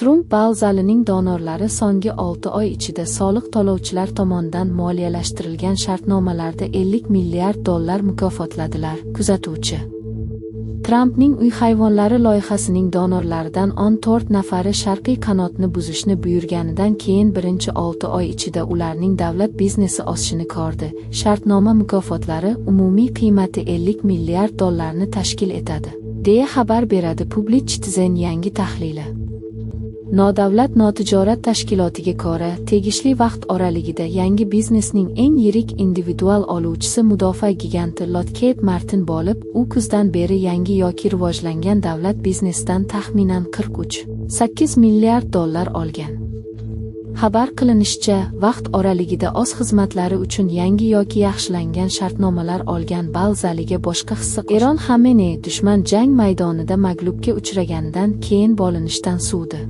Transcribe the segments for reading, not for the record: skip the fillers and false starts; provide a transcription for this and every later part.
Trump bal zalining donorlari so'nggi 6 oy ichida soliq to'lovchilar tomonidan moliyalashtirilgan shartnomalarda $50 milliard mukofotladilar. Kuzatuvchi Trampning uy hayvonlari loyihasining donorlaridan 14 nafari sharqiy qanotni buzishni buyurganidan keyin birinchi 6 oy ichida ularning davlat biznesi o'sishini ko'rdi. Shartnoma mukofotlari umumiy qiymati $50 milliard tashkil etadi, deya xabar beradi Public Citizen yangi tahlili. Nodavlat notijorat tashkilotiga ko'ra, tegishli vaqt oralig'ida yangi biznesning eng yirik individual oluvchisi mudofaa giganti Lockheed Martin bo'lib, u kuzdan beri yangi yoki rivojlangan davlat biznesidan taxminan $43.8 milliard olgan. Xabar qilinishicha, vaqt oralig'ida o'z xizmatlari uchun yangi yoki yaxshilangan shartnomalar olgan bal zaliga boshqa hissa Eron Xamenei dushman jang maydonida mag'lubga uchraganidan keyin bo'linishdan suvdi.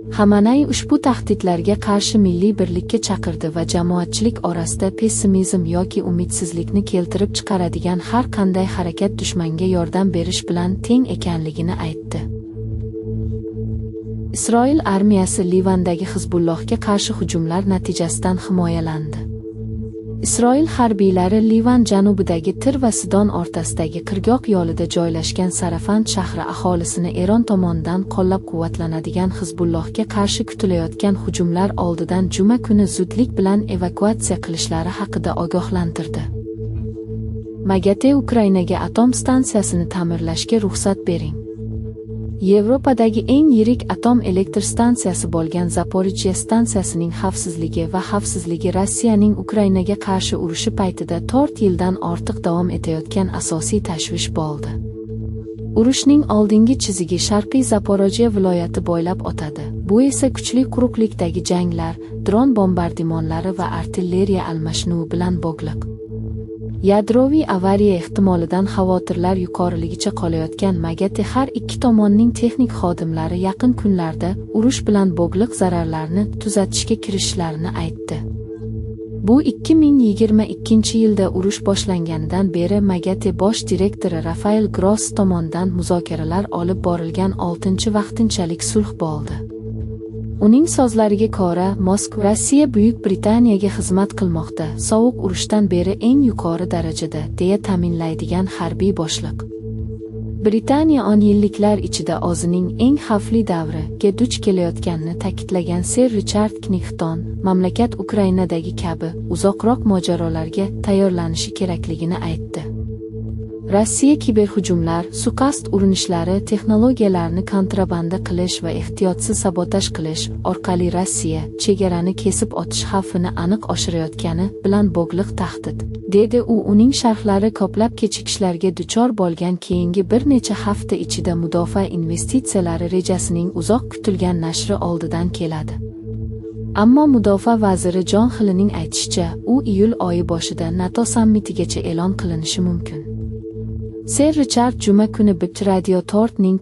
Xamenei ushbu tahdidlarga qarshi milliy birlikka chaqirdi va jamoatchilik orasida pessimizm yoki umidsizlikni keltirib chiqaradigan har qanday harakat dushmanga yordam berish bilan teng ekanligini aytdi. Isroil armiyasi Livandagi Hizbullohga qarshi hujumlar natijasidan himoyalandi. Isroil harbiylari Livan janubidagi Tir va Sidon o'rtasidagi qirg'oq yo'lida joylashgan Sarafand shahri aholisini Eron tomonidan qo'llab-quvvatlanadigan Hizbullohga qarshi kutilayotgan hujumlar oldidan juma kuni zudlik bilan evakuatsiya qilishlari haqida ogohlantirdi. MAGATE Ukrainaga atom stansiyasini ta'mirlashga ruxsat bering. Yevropadagi eng yirik atom elektr stansiyasi bo'lgan Zaporijye stansiyasining xavfsizligi va xavfsizligi Rossiyaning Ukrainaga qarshi urushi paytida 4 yildan ortiq davom etayotgan asosiy tashvish bo'ldi. Urushning oldingi chizigi Sharqiy Zaporojye viloyati bo'ylab o'tadi. Bu esa kuchli quruqlikdagi janglar, dron bombardimonlari va artilleriya almashinuvi bilan bog'liq. Yadroviy avariya ehtimolidan xavotirlar yuqoriligicha qolayotgan MAGATE har ikki tomonning texnik xodimlari yaqin kunlarda urush bilan bog'liq zararlarni tuzatishga kirishishlarini aytdi. Bu 2022-yilda urush boshlanganidan beri MAGATE bosh direktori Rafael Gross tomonidan muzokaralar olib borilgan 6-vaqtinchalik sulh bo'ldi. Uning so'zlariga ko'ra, Moskva Rossiya Buyuk Britaniyaga xizmat qilmoqda, sovuq urushdan beri eng yuqori darajada, deya ta'minlaydigan harbiy boshliq. Britaniya 10 yilliklar ichida o'zining eng xavfli davriga duch kelayotganini ta'kidlagan Ser Richard Knighton, mamlakat Ukrainadagi kabi uzoqroq mojarolarga tayyorlanishi kerakligini aytdi. Rossiya kiberhujumlar, suiqasd urinishlari, texnologiyalarni kontrabanda qilish va ehtiyotsiz sabotaj qilish orqali Rossiya chegarani kesib o'tish xavfini aniq oshirayotgani bilan bog'liq tahdid, dedi u. Uning sharhlari ko'plab kechikishlarga duchor bo'lgan keyingi bir necha hafta ichida mudofaa investitsiyalari rejasining uzoq kutilgan nashri oldidan keladi. Ammo mudofaa vaziri Jon Hillning aytishicha, u iyul oyi boshida NATO sammitigacha e'lon qilinishi mumkin. Ser Richard juma kuni BBC Radio 4 ning